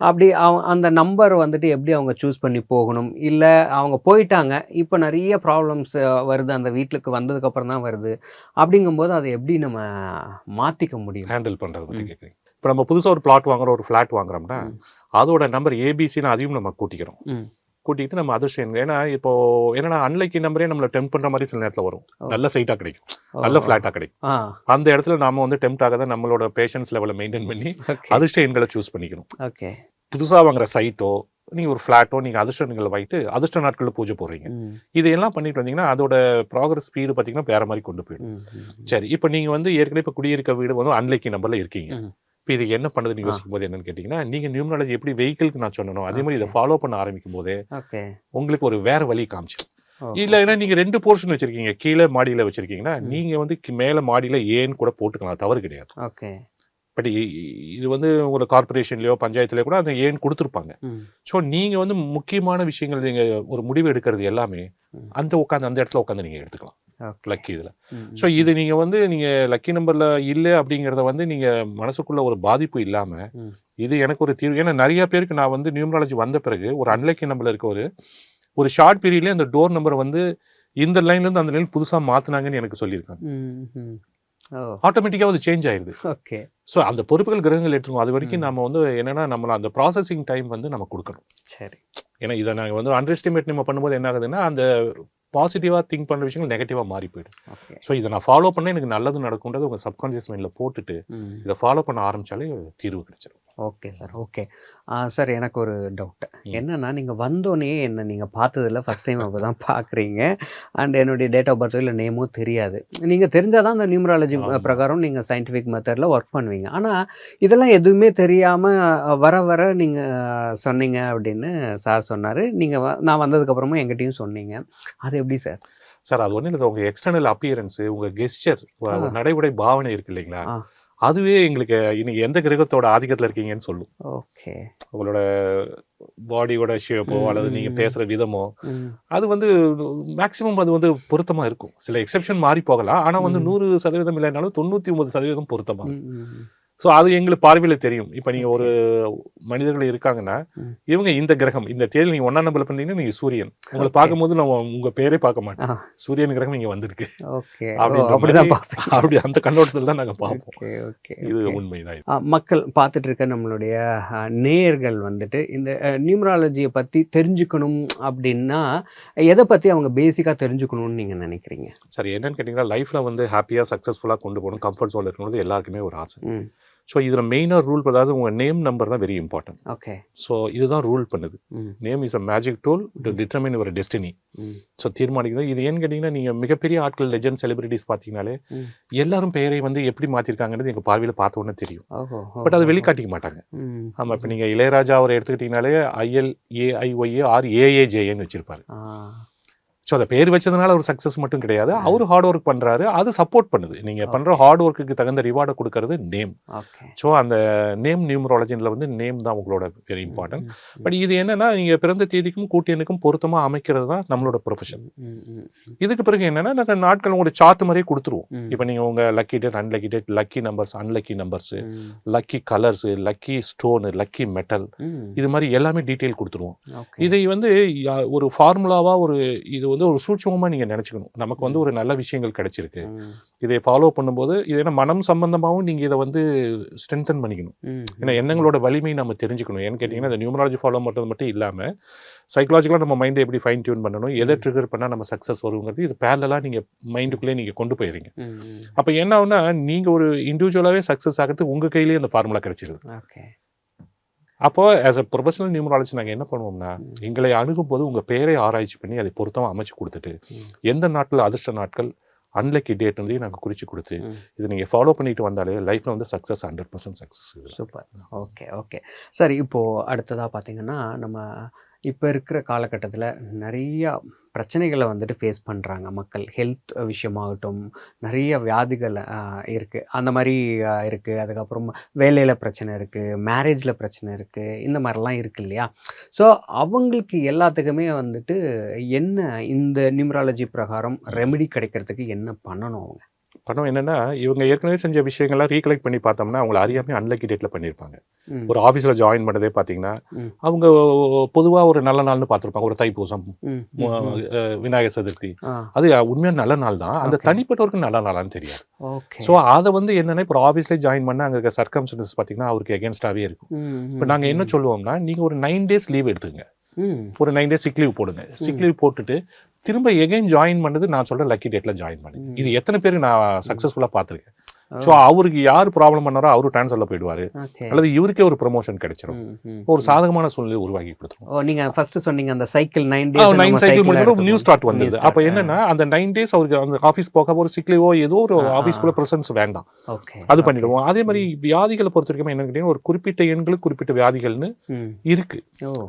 அப்படி அந்த நம்பர் வந்துட்டு எப்படி அவங்க சூஸ் பண்ணி போகணும், இல்லை அவங்க போயிட்டாங்க இப்போ நிறைய ப்ராப்ளம்ஸ் வருது அந்த வீட்டுக்கு வந்ததுக்கப்புறம் தான் வருது, அப்படிங்கும்போது அதை எப்படி நம்ம மாற்றிக்க முடியும், ஹேண்டில் பண்ணுறது பற்றி கேட்குறீங்க? இப்போ நம்ம புதுசாக ஒரு பிளாட் வாங்குறோம், ஒரு ஃப்ளாட் வாங்குறோம்னா அதோட நம்பர் ஏபிசின்னு அதையும் நம்ம கூட்டிக்கிறோம். கூட்டிகிட்டு நம்ம அதிர்ஷ்டம், ஏன்னா இப்போ என்னன்னா அன்லைக்கி நம்பரே நம்மளை டெம்ப் பண்ணுற மாதிரி சில நேரத்தில் வரும். நல்ல சைட்டாக கிடைக்கும், நல்ல ஃப்ளாட்டாக கிடைக்கும். அந்த இடத்துல நாம வந்து டெம்ப்ட் ஆக தான் நம்மளோட பேஷன்ஸ் லெவலை மெயின்டைன் பண்ணி அதிர்ஷ்ட எண்களை சூஸ் பண்ணிக்கணும். ஓகே. புதுசாக வாங்குற சைட்டோ நீங்கள் ஒரு ஃப்ளாட்டோ நீங்கள் அதிர்ஷ்ட எண்களை வைட்டு அதிர்ஷ்ட நாட்களில் பூஜை போடுறீங்க. இதையெல்லாம் பண்ணிட்டு வந்தீங்கன்னா அதோட ப்ராக்ரஸ் ஸ்பீடு பார்த்தீங்கன்னா வேற மாதிரி கொண்டு போயிடும். சரி, இப்போ நீங்கள் வந்து ஏற்கனவே இப்போ குடியிருக்க வீடு வந்து அன்லைக்கி நம்பரில் இருக்கீங்க. இப்போ இது என்ன பண்ணுதுன்னு யோசிக்கும் போது என்னன்னு கேட்டிங்கன்னா நீங்கள் நியூமராலஜி எப்படி வெஹிக்கிளுக்கு நான் சொன்னனோ அதே மாதிரி இதை ஃபாலோ பண்ண ஆரம்பிக்கும் போதே உங்களுக்கு ஒரு வேற வழி காமிச்சிடும். இல்லை ஏன்னா நீங்கள் 2 போர்ஷன் வச்சிருக்கீங்க, கீழே மாடியில் வச்சிருக்கீங்கன்னா நீங்கள் வந்து மேலே மாடியில் ஏன்னு கூட போட்டுக்கலாம், தவறு கிடையாது. ஓகே. பட் இது வந்து ஒரு கார்பரேஷன்லையோ பஞ்சாயத்துலையோ கூட அந்த ஏன் கொடுத்துருப்பாங்க. ஸோ நீங்கள் வந்து முக்கியமான விஷயங்கள் நீங்கள் ஒரு முடிவு எடுக்கிறது எல்லாமே அந்த இடத்துல உட்காந்து நீங்கள் எடுத்துக்கலாம் லக்கி இதில். ஸோ இது நீங்கள் வந்து நீங்கள் லக்கி நம்பரில் இல்லை அப்படிங்கிறத வந்து நீங்கள் மனசுக்குள்ள ஒரு பாதிப்பு இல்லாமல் இது எனக்கு ஒரு தீர்வு. ஏன்னா நிறைய பேருக்கு நான் வந்து நியூமராலஜி வந்த பிறகு ஒரு அன்லக்கி நம்பரில் இருக்க ஒரு ஷார்ட் பீரியட்லேயே அந்த டோர் நம்பரை வந்து இந்த லைன்லேருந்து அந்த லைன் புதுசாக மாற்றினாங்கன்னு எனக்கு சொல்லியிருக்காங்க. ஆட்டோமேட்டிக்காக அது சேஞ்ச் ஆயிடுது. ஓகே. ஸோ அந்த பொறுப்புகள் கிரகங்கள் எடுத்துருவோம். அது வரைக்கும் நம்ம வந்து என்னன்னா நம்மள அந்த ப்ராசஸிங் டைம் வந்து நம்ம கொடுக்கணும். சரி. ஏன்னா இதை நாங்கள் வந்து அண்டர் எஸ்டிமேட் நம்ம பண்ணும்போது என்ன ஆகுதுன்னா அந்த பாசிட்டிவாக திங்க் பண்ணுற விஷயங்கள் நெகட்டிவாக மாறி போயிடும். ஸோ இதை நான் ஃபாலோ பண்ண எனக்கு நல்லது நடக்கும்ன்றது உங்கள் சப்கான்ஷியஸ் மைண்டில் போட்டுட்டு இதை ஃபாலோ பண்ண ஆரம்பித்தாலே தீர்வு கிடைச்சிடும். Okay sir, okay. சார் எனக்கு ஒரு டவுட். என்னன்னா, நீங்கள் வந்தோடனே என்ன நீங்கள் பார்த்ததில்ல, ஃபஸ்ட் டைம் அப்போ தான் பார்க்குறீங்க. அண்ட் என்னுடைய டேட் ஆஃப் பர்த் இல்லை நேமோ தெரியாது. நீங்கள் தெரிஞ்சால் தான் அந்த நியூமராலஜி பிரகாரம் நீங்கள் சயின்டிஃபிக் மெத்தடில் ஒர்க் பண்ணுவீங்க. ஆனால் இதெல்லாம் எதுவுமே தெரியாமல் வர வர நீங்கள் சொன்னீங்க அப்படின்னு சார் சொன்னார். நீங்கள் நான் வந்ததுக்கப்புறமா எங்கிட்டையும் சொன்னீங்க. அது எப்படி சார்? சார் அது ஒன்றும் இல்லை, உங்கள் எக்ஸ்டர்னல் அப்பியரன்ஸு, உங்கள் கெஸ்டர், நடைமுறை பாவனை இருக்கு இல்லைங்களா, அதுவே எங்களுக்கு இன்னைக்கு எந்த கிரகத்தோட ஆதிக்கத்தில் இருக்கீங்கன்னு சொல்லும். ஓகே. உங்களோட பாடியோட ஷேப்போ அல்லது நீங்கள் பேசுகிற விதமோ அது வந்து மேக்ஸிமம் அது வந்து பொருத்தமாக இருக்கும். சில எக்ஸெப்ஷன் மாறி போகலாம், ஆனால் வந்து 100% இல்லைனாலும் 99% பொருத்தமாக. ஸோ அது எங்களுக்கு பார்வையில் தெரியும். இப்போ நீங்கள் ஒரு மனிதர்கள் இருக்காங்கன்னா இவங்க இந்த கிரகம் இந்த தேதி நீங்கள் 1ஆம் நம்பரில் பண்ணீங்கன்னா நீங்கள் சூரியன், உங்களை பார்க்கும்போது நம்ம உங்கள் பேரே பார்க்க மாட்டோம், சூரியன் கிரகம் இங்கே வந்திருக்கு அப்படி அந்த கண்ணோட்டத்தில் தான் நாங்கள் பார்ப்போம். இது உண்மைதான். மக்கள் பார்த்துட்டு இருக்க நம்மளுடைய நேயர்கள் வந்துட்டு இந்த நியூமராலஜியை பற்றி தெரிஞ்சுக்கணும் அப்படின்னா எதை பற்றி அவங்க பேசிக்காக தெரிஞ்சுக்கணும்னு நீங்கள் நினைக்கிறீங்க? சரி, என்னன்னு கேட்டிங்கன்னா லைஃப்பில் வந்து ஹாப்பியாக சக்ஸஸ்ஃபுல்லாக கொண்டு போகணும், கம்ஃபர்ட் ஜோனில் இருக்கணும், எல்லாருக்குமே ஒரு ஆசை. ஸோ இதில் மெயினாக ரூல், அதாவது உங்கள் நேம் நம்பர் தான் வெரி இம்பார்ட்டன்ட். ஓகே. ஸோ இதுதான் ரூல் பண்ணுது. Name is a magic tool to determine your destiny. So தீர்மானிக்கிறது. இது ஏன்னு கேட்டிங்கன்னா நீங்கள் மிகப்பெரிய ஆட்கள், லெஜண்ட், செலிபிரிட்டிஸ் பார்த்தீங்கனாலே எல்லாரும் பெயரை வந்து எப்படி மாற்றிருக்காங்கன்றது எங்கள் பார்வையில் பார்த்த உடனே தெரியும். பட் அதை வெளிக்காட்டிக்க மாட்டாங்க. ஆமாம், இப்போ நீங்கள் இளையராஜா அவர் எடுத்துக்கிட்டிங்கனாலே ILAIYARAAJன்னு வச்சுருப்பாரு. ஸோ அதை பேர் வச்சதுனால ஒரு சக்ஸஸ் மட்டும் கிடையாது, அவர் ஹார்ட் ஒர்க் பண்ணுறாரு, அது சப்போர்ட் பண்ணுது. நீங்கள் பண்ணுற ஹார்ட் ஒர்க்குக்கு தகுந்த ரிவார்டை கொடுக்கறது நேம். ஸோ அந்த நேம் நியூமராலஜியில் வந்து நேம் தான் உங்களோட வெரி இம்பார்ட்டன்ட். பட் இது என்னென்னா நீங்கள் பிறந்த தேதிக்கும் கூட்டியனுக்கும் பொருத்தமாக அமைக்கிறது தான் நம்மளோட ப்ரொஃபஷன். இதுக்கு பிறகு என்னென்னா நாங்கள் நாட்கள் உங்களோட சார்ட் மாதிரியே கொடுத்துருவோம். இப்போ நீங்கள் உங்கள் lucky date, unlucky date, lucky numbers, unlucky numbers, lucky colours, lucky stone, lucky metal, இது மாதிரி எல்லாமே டீட்டெயில் கொடுத்துருவோம். இதை வந்து ஒரு ஃபார்முலாவாக ஒரு இது வந்து ஒரு சூட்சமாக நீங்கள் நினச்சிக்கணும். நமக்கு வந்து ஒரு நல்ல விஷயங்கள் கிடைச்சிருக்கு, இதை ஃபாலோ பண்ணும்போது இது என்ன மனம் சம்பந்தமாகவும் நீங்கள் இதை வந்து ஸ்ட்ரென்தன் பண்ணிக்கணும். ஏன்னா எண்ணங்களோட வலிமை நம்ம தெரிஞ்சுக்கணும். ஏன்னு கேட்டிங்கன்னா இந்த நியூமராலஜி ஃபாலோ பண்ணுறது மட்டும் இல்லாமல் சைக்கலாஜிக்கலாக நம்ம மைண்டை எப்படி ஃபைன் டியூன் பண்ணணும், எதை ட்ரிகர் பண்ணால் நம்ம சக்ஸஸ் வருங்கிறது இது பேரலாக நீங்கள் மைண்டுக்குள்ளே நீங்கள் கொண்டு போயிடுறீங்க. அப்போ என்ன ஆகுனா நீங்கள் ஒரு இண்டிவிஜுவலாகவே சக்ஸஸ் ஆகிறது உங்கள் கையிலேயே அந்த ஃபார்முலா கிடைச்சிருது. அப்போ ஆஸ் அ ப்ரொஃபஷனல் நியூமராலஜி நாங்கள் என்ன பண்ணுவோம்னா எங்களை அணுகும் போது உங்கள் பேரை ஆராய்ச்சி பண்ணி அதை பொருத்தமாக அமைச்சு கொடுத்துட்டு எந்த நாட்டில் அதிர்ஷ்ட நாட்கள், அன்லக்கி டேட்ன்றதையும் நாங்கள் குறித்து கொடுத்து இதை நீங்கள் ஃபாலோ பண்ணிட்டு வந்தாலே லைஃப்பில் வந்து success 100% success. Super. Okay, okay sir. இப்போது அடுத்ததாக பார்த்தீங்கன்னா நம்ம இப்போ இருக்கிற காலகட்டத்தில் நிறையா பிரச்சனைகளை வந்துட்டு ஃபேஸ் பண்ணுறாங்க மக்கள். ஹெல்த் விஷயமாகட்டும், நிறைய வியாதிகள் இருக்குது, அந்த மாதிரி இருக்குது. அதுக்கப்புறம் வேலையில் பிரச்சனை இருக்குது, மேரேஜில் பிரச்சனை இருக்குது, இந்த மாதிரிலாம் இருக்குது இல்லையா? ஸோ அவங்களுக்கு எல்லாத்துக்குமே வந்துட்டு என்ன இந்த நியூமராலஜி பிரகாரம் ரெமெடி கிடைக்கிறதுக்கு என்ன பண்ணணும்? அவங்க பணம் என்னென்னா இவங்க ஏற்கனவே செஞ்ச விஷயங்கள்லாம் ரீகலெக்ட் பண்ணி பார்த்தோம்னா அவங்கள அறியாமே அன்லக்கி டேட்டில் பண்ணியிருப்பாங்க. ஒரு ஆஃபீஸில் ஜாயின் பண்ணதே பார்த்தீங்கன்னா அவங்க பொதுவாக ஒரு நல்ல நாள்னு பார்த்துருப்பாங்க. ஒரு தைப்பூசம், விநாயகர் சதுர்த்தி, அது உண்மையான நல்ல நாள் தான், அந்த தனிப்பட்டவருக்கு நல்ல நாளான்னு தெரியாது. ஸோ அதை வந்து என்னென்னா இப்போ ஆஃபீஸ்லேயே ஜாயின் பண்ணால் அங்கே இருக்க சர்க்கம்ஸ்டன்சஸ் பார்த்தீங்கன்னா அவருக்கு எகென்ஸ்டாகவே இருக்கும். இப்போ நாங்கள் என்ன சொல்லுவோம்னா நீங்கள் ஒரு 9 days லீவ் எடுத்துங்க, ஒரு 9 days சிக் லீவ் போடுங்க. சிக் லீவ் போட்டுட்டு திரும்ப எகைன் ஜாயின் பண்ணது நான் சொல்கிறேன் லக்கி டேட்டில் ஜாயின் பண்ணி. இது எத்தனை பேருக்கு நான் சக்ஸஸ்ஃபுல்லாக பார்த்துருக்கேன். ஸோ அவருக்கு யார் ப்ராப்ளம் பண்ணாரோ அவரு ட்ரான்ஸ்ஃபரில் போயிடுவார், அல்லது இவருக்கே ஒரு ப்ரொமோஷன் கிடைச்சிடும், ஒரு சாதகமான சூழ்நிலை உருவாக்கி கொடுத்துரும். நீங்கள் ஃபர்ஸ்ட் சொன்னீங்க அந்த சைக்கிள் 9 சைக்கிள் முடிஞ்சு நியூ ஸ்டார்ட் வந்தது. அப்போ என்னன்னா அந்த 9 days அவருக்கு அந்த ஆஃபீஸ் போக ஒரு சிக்லிவோ ஏதோ ஒரு ஆஃபீஸ்க்குள்ள ப்ரெசன்ஸ் வேண்டாம், அது பண்ணிடுவோம். அதே மாதிரி வியாதிகளை பொறுத்த வரைக்கும் என்னன்னு கேட்டீங்கன்னா ஒரு குறிப்பிட்ட எண்களுக்கு குறிப்பிட்ட வியாதிகள்னு இருக்கு.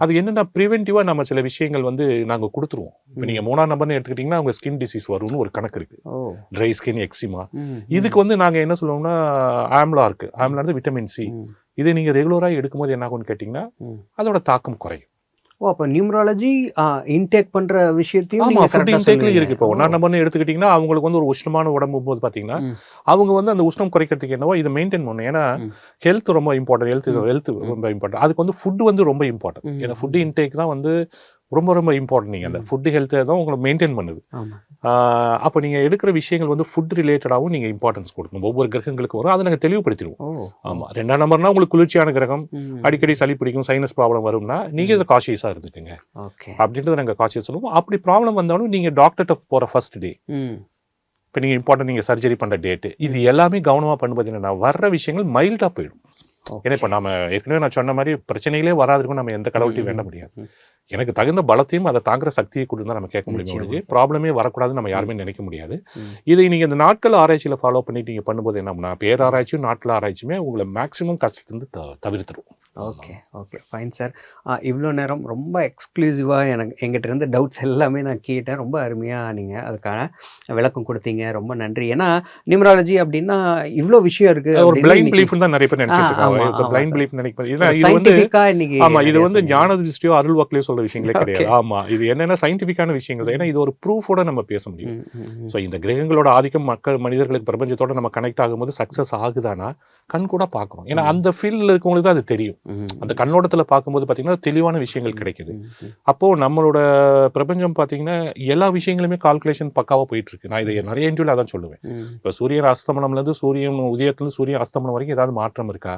அது என்னன்னா ப்ரிவென்டிவா நம்ம சில விஷயங்கள் வந்து நாங்கள் கொடுத்துருவோம். இப்போ நீங்கள் 3ஆம் நம்பர்னு எடுத்துக்கிட்டிங்கன்னா அவங்க ஸ்கின் டிசீஸ் வரும்னு ஒரு கணக்கு இருக்கு, ட்ரை ஸ்கின், எக்ஸிமா. இதுக்கு வந்து நாங்கள் என்ன சொல்லுவோம்னா ஆம்லா இருக்கு, ஆம்லா வந்து விட்டமின் சி. இதை நீங்கள் ரெகுலராக எடுக்கும்போது என்ன ஆகும்னு கேட்டிங்கன்னா அதோட தாக்கம் குறையும். அப்போ நியூமராலஜி இன்டேக் பண்ணுற விஷயத்தையும் ஃபுட் இன்டேக்லையும் இருக்குது. இப்போ 1ஆம் நம்பர்னு எடுத்துக்கிட்டிங்கன்னா அவங்களுக்கு வந்து ஒரு உஷ்ணமான உடம்பு போது பார்த்தீங்கன்னா அவங்க வந்து அந்த உஷ்ணம் குறைக்கிறதுக்கு என்னவோ இதை மெயின்டைன் பண்ணணும். ஏன்னா ஹெல்த் ரொம்ப இம்பார்ட்டன்ட், ஹெல்த் ரொம்ப இம்பார்ட்டன்ட். அதுக்கு வந்து ஃபுட் வந்து ரொம்ப இம்பார்ட்டன்ட். ஏன்னா ஃபுட் இன்டேக் தான் வந்து ரொம்ப ரொம்ப இம்பார்ட்டன்ட். நீங்கள் அந்த ஃபுட்டு ஹெல்த்தை தான் உங்களை மெயின்டைன் பண்ணுது. அப்போ நீங்கள் எடுக்கிற விஷயங்கள் வந்து ஃபுட் ரிலேட்டடாகவும் நீங்கள் இம்பார்ட்டன்ஸ் கொடுக்கணும். ஒவ்வொரு கிரகங்களுக்கு வரும், அதை நாங்கள் தெளிவுபடுத்திடுவோம். ஆமாம், 2ஆம் நம்பர்னா உங்களுக்கு குளிர்ச்சியான கிரகம், அடிக்கடி சளி பிடிக்கும், சைனஸ் ப்ராப்ளம் வரும்னா நீங்கள் இதை காஷியஸாக இருந்துக்குங்க அப்படின்றத நாங்கள் காஷியஸ் சொல்லுவோம். அப்படி ப்ராப்ளம் வந்தாலும் நீங்கள் டாக்டர்கிட்ட போகிற ஃபர்ஸ்ட் டே, இப்போ நீங்கள் இம்பார்ட்டன்ட் நீங்கள் சர்ஜரி பண்ணுற டேட்டு, இது எல்லாமே கவனமாக பண்ணும்போது என்னென்னா வர்ற விஷயங்கள் மைல்டாக போயிடும். ஏன்னா இப்போ நம்ம ஏற்கனவே நான் சொன்ன மாதிரி பிரச்சனைகளே வராதுக்கும் நம்ம எந்த கடவுள்கிட்டையும் வேண்ட முடியாது. எனக்கு தகுந்த பலத்தையும் அதை தாங்குற சக்தியை கொடுத்து தான் நம்ம கேட்க முடியும். ப்ராப்ளமே வரக்கூடாதுன்னு நம்ம யாருமே நினைக்க முடியாது. இதை நீங்கள் இந்த நாட்கள் ஆராய்ச்சியில் ஃபாலோ பண்ணிட்டு நீங்கள் பண்ணும்போது என்ன பண்ணா பேராராய்ச்சியும் நாட்கள் ஆராய்ச்சியுமே உங்களை மேக்ஸிமம் கஷ்டத்துலேருந்து தவிர்த்துரும். Okay okay fine sir. இவ்வளோ நேரம் ரொம்ப எக்ஸ்க்ளூசிவாக எங்கிட்ட இருந்த டவுட்ஸ் எல்லாமே நான் கேட்டேன். ரொம்ப அருமையாக நீங்கள் அதுக்கான விளக்கம் கொடுத்தீங்க. ரொம்ப நன்றி. ஏன்னா நியூமராலஜி அப்படின்னா இவ்வளோ விஷயம் இருக்குது. ஒரு பிளைண்ட் பிலீஃப் தான் நிறைய பேர் நினைச்சிட்டு இருக்காங்க. பிளைண்ட் பிலீஃப் நினைப்பது இது வந்து ஞான திருஷ்டியோ அருள் வாக்குலையோ சொல்ற விஷயங்களே கிடையாது. ஆமா, இது என்னென்ன சயின்டிபிக்கான விஷயங்கள். ஏன்னா இது ஒரு ப்ரூஃபோட நம்ம பேச முடியும். ஸோ இந்த கிரகங்களோட ஆதிக்கம் மனிதர்களுக்கு பிரபஞ்சத்தோட நம்ம கனெக்ட் ஆகும்போது சக்ஸஸ் ஆகுதானா கண் கூட பார்க்கணும். ஏன்னா அந்த ஃபீல்டில் இருக்கவங்களுக்கு தான் அது தெரியும். அந்த கண்ணோட்டத்தில் பார்க்கும்போது பார்த்தீங்கன்னா தெளிவான விஷயங்கள் கிடைக்குது. அப்போது நம்மளோட பிரபஞ்சம் பார்த்தீங்கன்னா எல்லா விஷயங்களுமே கால்குலேஷன் பக்காவாக போயிட்டு இருக்கு. நான் இதை நிறைய இன்டர்வியூல அதான் சொல்லுவேன். இப்போ சூரியன் அஸ்தமனம்லேருந்து சூரியன் உதயத்துலேருந்து சூரியன் அஸ்தமனம் வரைக்கும் ஏதாவது மாற்றம் இருக்கா,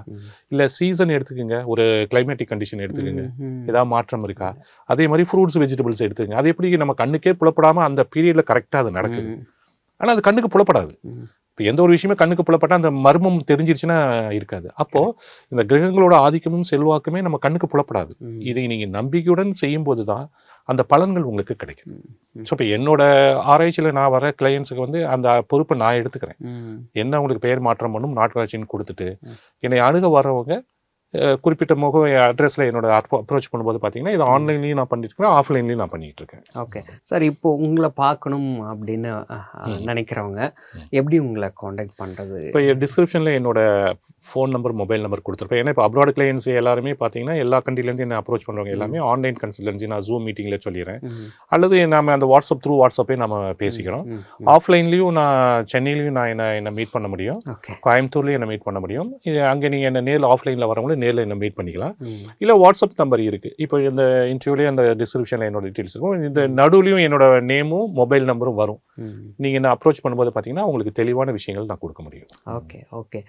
இல்லை சீசன் எடுத்துக்கோங்க, ஒரு கிளைமேட்டிக் கண்டிஷன் எடுத்துக்கோங்க, ஏதாவது மாற்றம் இருக்கா. அதே மாதிரி ஃப்ரூட்ஸ் வெஜிடபிள்ஸ் எடுத்துக்கங்க. அது எப்படி நம்ம கண்ணுக்கே புலப்படாமல் அந்த பீரியட்ல கரெக்டாக அது நடக்குது. ஆனால் அது கண்ணுக்கு புலப்படாது. இப்போ எந்த ஒரு விஷயமே கண்ணுக்கு புலப்பட்டால் அந்த மர்மம் தெரிஞ்சிருச்சுன்னா இருக்காது. அப்போது இந்த கிரகங்களோட ஆதிக்கமும் செல்வாக்குமே நம்ம கண்ணுக்கு புலப்படாது. இதை நீங்கள் நம்பிக்கையுடன் செய்யும்போது தான் அந்த பலன்கள் உங்களுக்கு கிடைக்குது. ஸோ இப்போ என்னோட ஆராய்ச்சியில் நான் வர கிளையன்ஸுக்கு வந்து அந்த பொறுப்பை நான் எடுத்துக்கிறேன். என்ன உங்களுக்கு பெயர் மாற்றம் பண்ணும் நாட்காட்சின்னு கொடுத்துட்டு என்னை அணுக வர்றவங்க குறிப்பிட்ட முக அட்ரஸில் என்னோட அப்ரோச் பண்ணும்போது பார்த்தீங்கன்னா இது ஆன்லைன்லையும் நான் பண்ணிட்டுருக்கேன், ஆஃப்லைன்லையும் நான் பண்ணிகிட்டு இருக்கேன். Okay sir. இப்போ உங்களை பார்க்கணும் அப்படின்னு நினைக்கிறவங்க எப்படி உங்களை காண்டாக்ட் பண்ணுறது? இப்போ டிஸ்கிரிப்ஷனில் என்னோட ஃபோன் நம்பர் மொபைல் நம்பர் கொடுத்துருப்பேன். ஏன்னா இப்போ அப்ராட் கிளையன்ஸ் எல்லாருமே பார்த்தீங்கன்னா எல்லா கண்ட்ரிலேருந்து என்ன அப்ரோச் பண்ணுறவங்க எல்லாமே ஆன்லைன் கன்சல்டன்சி நான் ஜூம் மீட்டிங்கில் சொல்லிடுறேன். அல்லது நம்ம அந்த த்ரூ வாட்ஸ்அப்பே நம்ம பேசிக்கிறோம். ஆஃப்லைன்லேயும் நான் சென்னையிலையும் நான் என்ன மீட் பண்ண முடியும், கோயம்புத்தூர்லேயும் என்ன மீட் பண்ண முடியும். இது அங்கே நீங்கள் என்ன நேரில் ஆஃப்லைனில் வரவங்களும் நேரில் என்ன மீட் பண்ணிக்கலாம். இல்லை வாட்ஸ்அப் நம்பர் இருக்குது. இப்போ இந்த இன்டர்வியூலேயே அந்த டிஸ்கிரிப்ஷனில் என்னோட டீட்டெயில்ஸ் இருக்கும். இந்த நடுவுலையும் என்னோட நேமும் மொபைல் நம்பரும் வரும். நீங்கள் என்ன அப்ரோச் பண்ணும்போது பார்த்தீங்கன்னா உங்களுக்கு தெளிவான விஷயங்கள் நான் கொடுக்க முடியும். Okay okay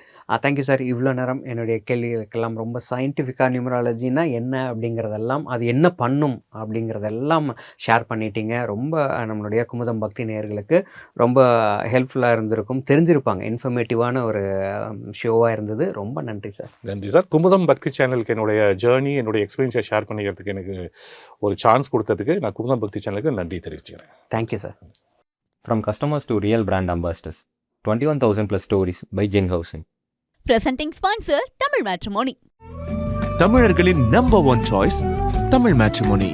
thank you sir. இவ்வளோ நேரம் என்னுடைய கேள்விகளுக்கெல்லாம் ரொம்ப சயின்டிஃபிக்காக நியூமராலஜினா என்ன அப்படிங்கிறதெல்லாம், அது என்ன பண்ணும் அப்படிங்கிறதெல்லாம் ஷேர் பண்ணிட்டீங்க. ரொம்ப நம்மளுடைய குமுதம் பக்தி நேயர்களுக்கு ரொம்ப ஹெல்ப்ஃபுல்லாக இருந்திருக்கும், தெரிஞ்சிருப்பாங்க. இன்ஃபர்மேட்டிவான ஒரு ஷோவாக இருந்தது. ரொம்ப நன்றி சார். நன்றி சார். குமுதம் பக்தி சேனலுக்கு என்னுடைய ஜேர்னி, என்னுடைய எக்ஸ்பீரியன்ஸை ஷேர் பண்ணிக்கிறதுக்கு எனக்கு ஒரு சான்ஸ் கொடுத்ததுக்கு நான் குமுதம் பக்தி சேனலுக்கு நன்றி தெரிவிச்சுக்கிறேன். Thank you sir. From customers to real brand ambassadors, 21,000 plus stories by Jen Housing. Presenting sponsor Tamil Matrimony. தமிழர்களின் number one choice Tamil matrimony.